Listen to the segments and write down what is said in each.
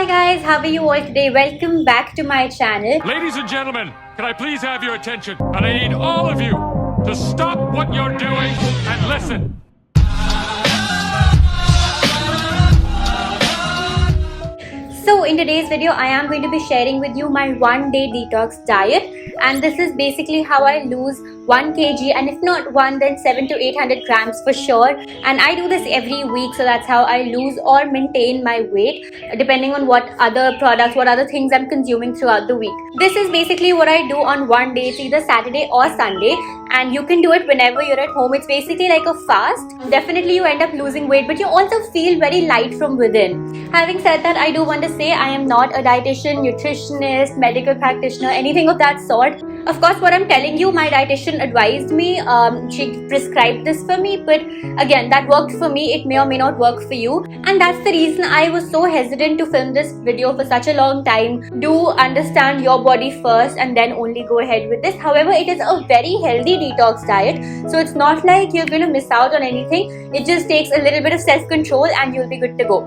Hi guys, how are you all today? Welcome back to my channel. Ladies and gentlemen, can I please have your attention? And I need all of you to stop what you're doing and listen. So in today's video, I am going to be sharing with you my 1-day detox diet, and this is basically how I lose 1 kg, and if not 1 then 700 to 800 grams for sure. And I do this every week, so that's how I lose or maintain my weight depending on what other products, what other things I'm consuming throughout the week. This is basically what I do on one day. It's either Saturday or Sunday, and you can do it whenever you're at home. It's basically like a fast. Definitely you end up losing weight, but you also feel very light from within. Having said that, I do want to say I am not a dietitian, nutritionist, medical practitioner, anything of that sort. Of course, what I'm telling you, my dietitian advised me, she prescribed this for me, but again, that worked for me. It may or may not work for you, and that's the reason I was so hesitant to film this video for such a long time. Do understand your body first and then only go ahead with this. However, it is a very healthy detox diet, so it's not like you're going to miss out on anything. It just takes a little bit of self-control and you'll be good to go.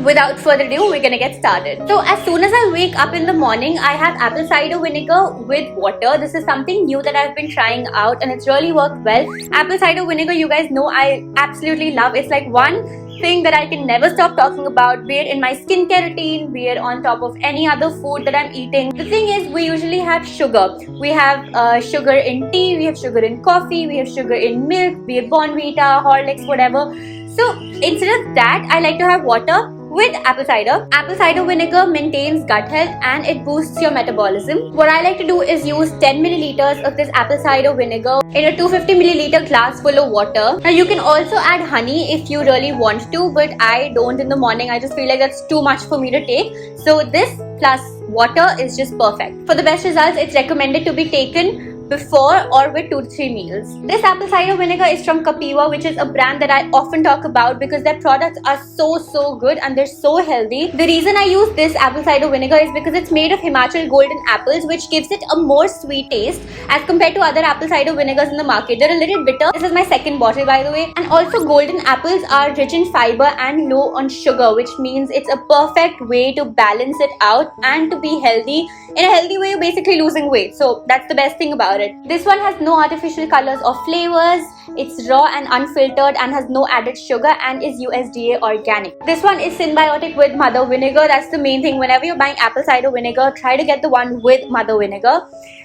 Without further ado, we're gonna get started. So as soon as I wake up in the morning, I have apple cider vinegar with water. This is something new that I've been trying out and it's really worked well. Apple cider vinegar, you guys know I absolutely love. It's like one thing that I can never stop talking about, be it in my skincare routine, be it on top of any other food that I'm eating. The thing is, we usually have sugar. We have sugar in tea, we have sugar in coffee, we have sugar in milk, be it Bonvita, Horlicks, whatever. So instead of that, I like to have water with apple cider. Apple cider vinegar maintains gut health and it boosts your metabolism. What I like to do is use 10 milliliters of this apple cider vinegar in a 250 milliliter glass full of water. Now you can also add honey if you really want to, but I don't in the morning. I just feel like that's too much for me to take. So this plus water is just perfect. For the best results, it's recommended to be taken before or with 2 to 3 meals. This apple cider vinegar is from Kapiva, which is a brand that I often talk about because their products are so good and they're so healthy. The reason I use this apple cider vinegar is because it's made of Himachal golden apples, which gives it a more sweet taste as compared to other apple cider vinegars in the market. They're a little bitter. This is my second bottle, by the way. And also golden apples are rich in fiber and low on sugar, which means it's a perfect way to balance it out and to be healthy. In a healthy way, you're basically losing weight. So that's the best thing about it. This one has no artificial colors or flavors. It's raw and unfiltered and has no added sugar and is USDA organic. This one is symbiotic with mother vinegar. That's the main thing. Whenever you're buying apple cider vinegar, try to get the one with mother vinegar.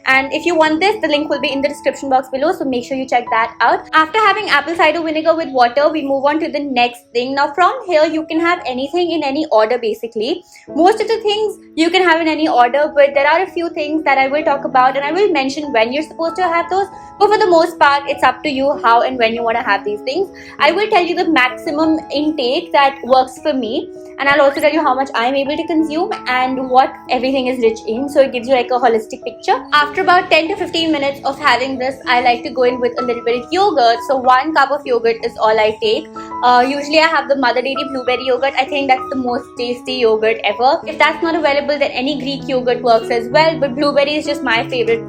And if you want this, the link will be in the description box below, so make sure you check that out. After having apple cider vinegar with water, we move on to the next thing. Now from here, you can have anything in any order basically. Most of the things you can have in any order, but there are a few things that I will talk about and I will mention when you're supposed to have those. But for the most part, it's up to you how and when you want to have these things. I will tell you the maximum intake that works for me, and I'll also tell you how much I'm able to consume and what everything is rich in, so it gives you like a holistic picture. After about 10 to 15 minutes of having this, I like to go in with a little bit of yogurt. So 1 cup of yogurt is all I take. Usually I have the Mother Dairy blueberry yogurt. I think that's the most tasty yogurt ever. If that's not available, then any Greek yogurt works as well, but blueberry is just my favorite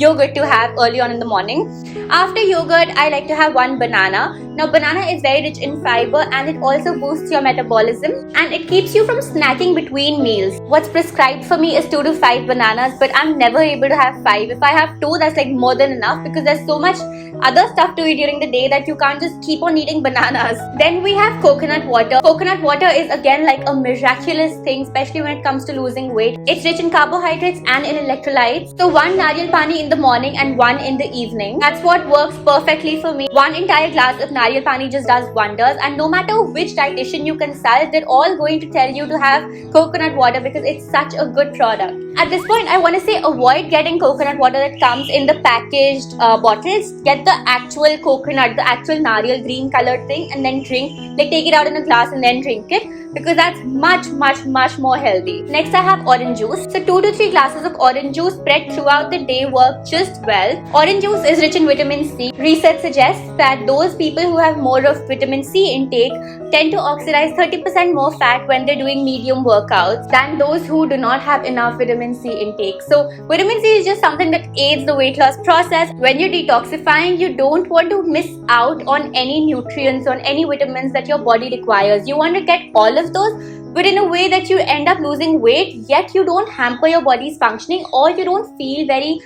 yogurt to have early on in the morning. After yogurt, I like to have 1 banana. Now banana is very rich in fiber and it also boosts your metabolism and it keeps you from snacking between meals. What's prescribed for me is 2 to 5 bananas, but I'm never able to have 5. If I have 2, that's like more than enough because there's so much other stuff to eat during the day that you can't just keep on eating bananas. Then we have coconut water. Coconut water is again like a miraculous thing, especially when it comes to losing weight. It's rich in carbohydrates and in electrolytes. So 1 nariyal pani in the morning and 1 in the evening. That's what works perfectly for me. 1 entire glass of nariyal pani just does wonders, and no matter which dietitian you consult, they're all going to tell you to have coconut water because it's such a good product. At this point, I want to say avoid getting coconut water that comes in the packaged bottles. Get the actual coconut, the actual nariyal green colored thing, and then drink. Like take it out in a glass and then drink it, because that's much more healthy. Next, I have orange juice. So 2 to 3 glasses of orange juice spread throughout the day work just well. Orange juice is rich in vitamin C. Research suggests that those people who have more of vitamin C intake tend to oxidize 30% more fat when they're doing medium workouts than those who do not have enough vitamin C intake. So vitamin C is just something that aids the weight loss process. When you're detoxifying, you don't want to miss out on any nutrients, on any vitamins that your body requires. You want to get all of those, but in a way that you end up losing weight, yet you don't hamper your body's functioning, or you don't feel very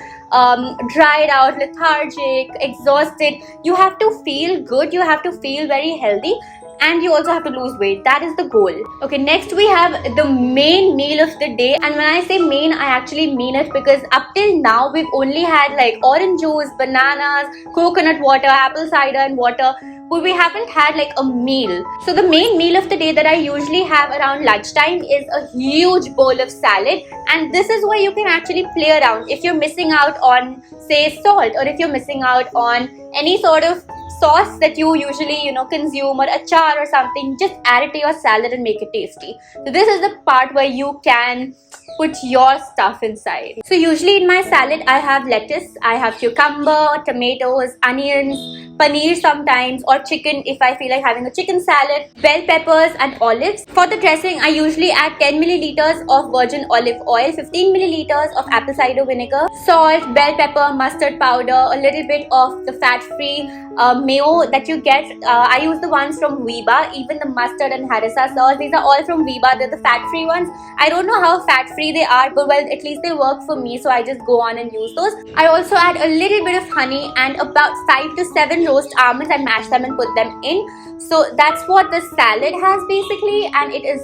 dried out, lethargic, exhausted. You have to feel good, you have to feel very healthy, and you also have to lose weight. That is the goal. Okay, next we have the main meal of the day, and when I say main, I actually mean it, because up till now we've only had like orange juice, bananas, coconut water, apple cider and water, but we haven't had like a meal. So the main meal of the day that I usually have around lunchtime is a huge bowl of salad, and this is where you can actually play around. If you're missing out on, say, salt, or if you're missing out on any sort of sauce that you usually consume, or achar or something, just add it to your salad and make it tasty. So this is the part where you can put your stuff inside. So usually in my salad I have lettuce, I have cucumber, tomatoes, onions, paneer sometimes, or chicken if I feel like having a chicken salad, bell peppers and olives. For the dressing, I usually add 10 milliliters of virgin olive oil, 15 milliliters of apple cider vinegar, salt, bell pepper, mustard powder, a little bit of the fat-free mayo that you get. I use the ones from Weeba. Even the mustard and harissa sauce, these are all from Weeba. They're the fat-free ones. I don't know how fat-free they are, but well, at least they work for me, so I just go on and use those. I also add a little bit of honey and about 5 to 7 roast almonds and mash them and put them in. So that's what the salad has basically, and it is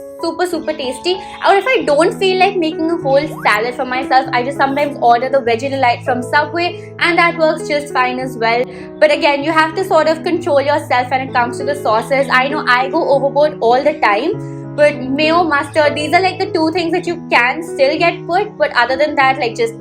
super tasty. Or if I don't feel like making a whole salad for myself, I just sometimes order the Veggie Delight from Subway, and that works just fine as well. But again, you have to sort of control yourself when it comes to the sauces. I know I go overboard all the time, but mayo, mustard, these are like the two things that you can still get put, but other than that, like, just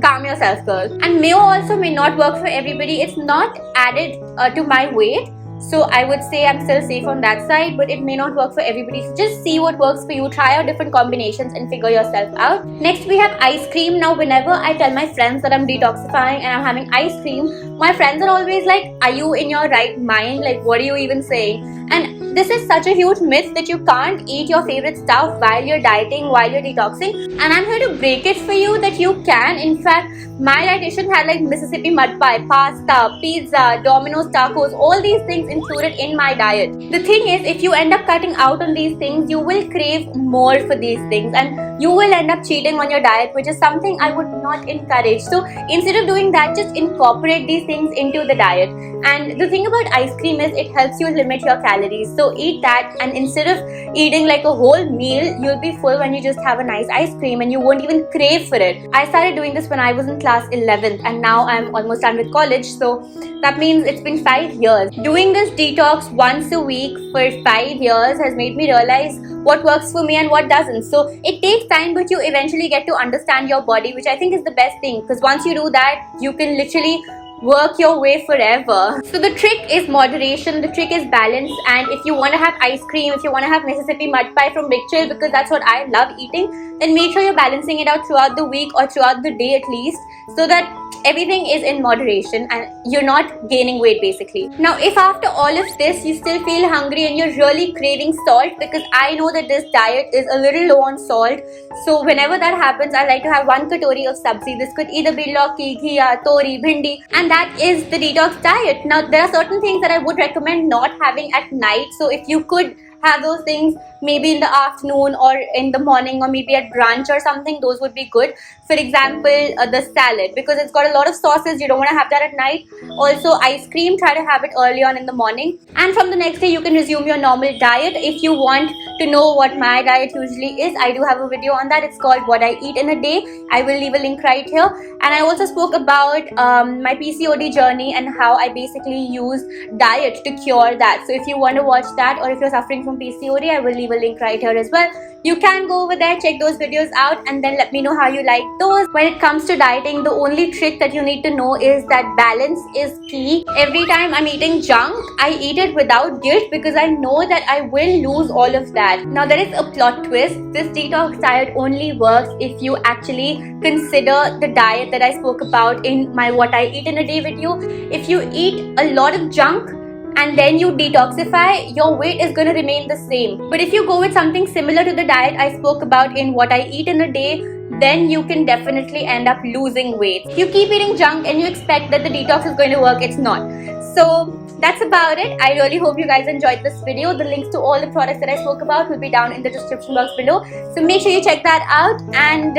calm yourself, girl. And mayo also may not work for everybody. It's not added to my weight, so I would say I'm still safe on that side, but it may not work for everybody. So just see what works for you, try out different combinations and figure yourself out. Next we have ice cream. Now whenever I tell my friends that I'm detoxifying and I'm having ice cream, my friends are always like, are you in your right mind? Like, what are you even saying? And this is such a huge myth that you can't eat your favorite stuff while you're dieting, while you're detoxing. And I'm here to break it for you that you can. In fact, my dietitian had like Mississippi mud pie, pasta, pizza, Domino's tacos, all these things included in my diet. The thing is, if you end up cutting out on these things, you will crave more for these things and you will end up cheating on your diet, which is something I would not encourage. So instead of doing that, just incorporate these things into the diet. And the thing about ice cream is it helps you limit your calories. So eat that, and instead of eating like a whole meal, you'll be full when you just have a nice ice cream and you won't even crave for it. I started doing this when I was in class 11th, and now I'm almost done with college, so that means it's been 5 years. Doing this detox once a week for 5 years has made me realize what works for me and what doesn't. So it takes time, but you eventually get to understand your body, which I think is the best thing, because once you do that, you can literally work your way forever. So the trick is moderation, the trick is balance, and if you want to have ice cream, if you want to have Mississippi mud pie from Big Chill, because that's what I love eating, then make sure you're balancing it out throughout the week or throughout the day at least, so that everything is in moderation and you're not gaining weight basically. Now if after all of this you still feel hungry and you're really craving salt, because I know that this diet is a little low on salt, so whenever that happens, I like to have 1 katori of sabzi. This could either be lauki, ghiya, tori, bhindi, and that is the detox diet. Now there are certain things that I would recommend not having at night, so if you could have those things maybe in the afternoon or in the morning or maybe at brunch or something, those would be good. For example, the salad, because it's got a lot of sauces, you don't want to have that at night. Also ice cream, try to have it early on in the morning, and from the next day you can resume your normal diet. If you want to know what my diet usually is, I do have a video on that. It's called What I Eat in a Day. I will leave a link right here. And I also spoke about my PCOD journey and how I basically use diet to cure that. So if you want to watch that, or if you're suffering from PCOD, I will leave a link right here as well. You can go over there, check those videos out, and then let me know how you like those. When it comes to dieting, the only trick that you need to know is that balance is key. Every time I'm eating junk, I eat it without guilt, because I know that I will lose all of that. Now there is a plot twist. This detox diet only works if you actually consider the diet that I spoke about in my What I Eat in a Day video. If you eat a lot of junk and then you detoxify, your weight is going to remain the same. But if you go with something similar to the diet I spoke about in What I Eat in a Day, then you can definitely end up losing weight. If you keep eating junk and you expect that the detox is going to work, it's not. So that's about it. I really hope you guys enjoyed this video. The links to all the products that I spoke about will be down in the description box below. So make sure you check that out. And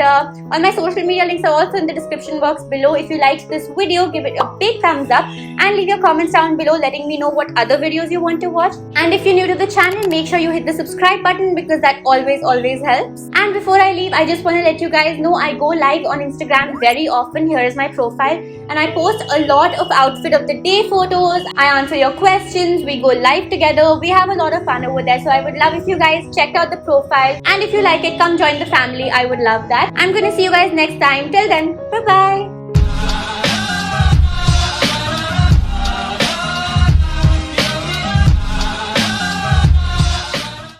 all my social media links are also in the description box below. If you liked this video, give it a big thumbs up and leave your comments down below letting me know what other videos you want to watch. And if you're new to the channel, make sure you hit the subscribe button because that always helps. And before I leave, I just want to let you guys know I go live on Instagram very often. Here is my profile and I post a lot of outfit of the day photos. I answer your questions, we go live together, we have a lot of fun over there. So I would love if you guys checked out the profile, and if you like it, come join the family. I would love that. I'm gonna see you guys next time. Till then, bye bye.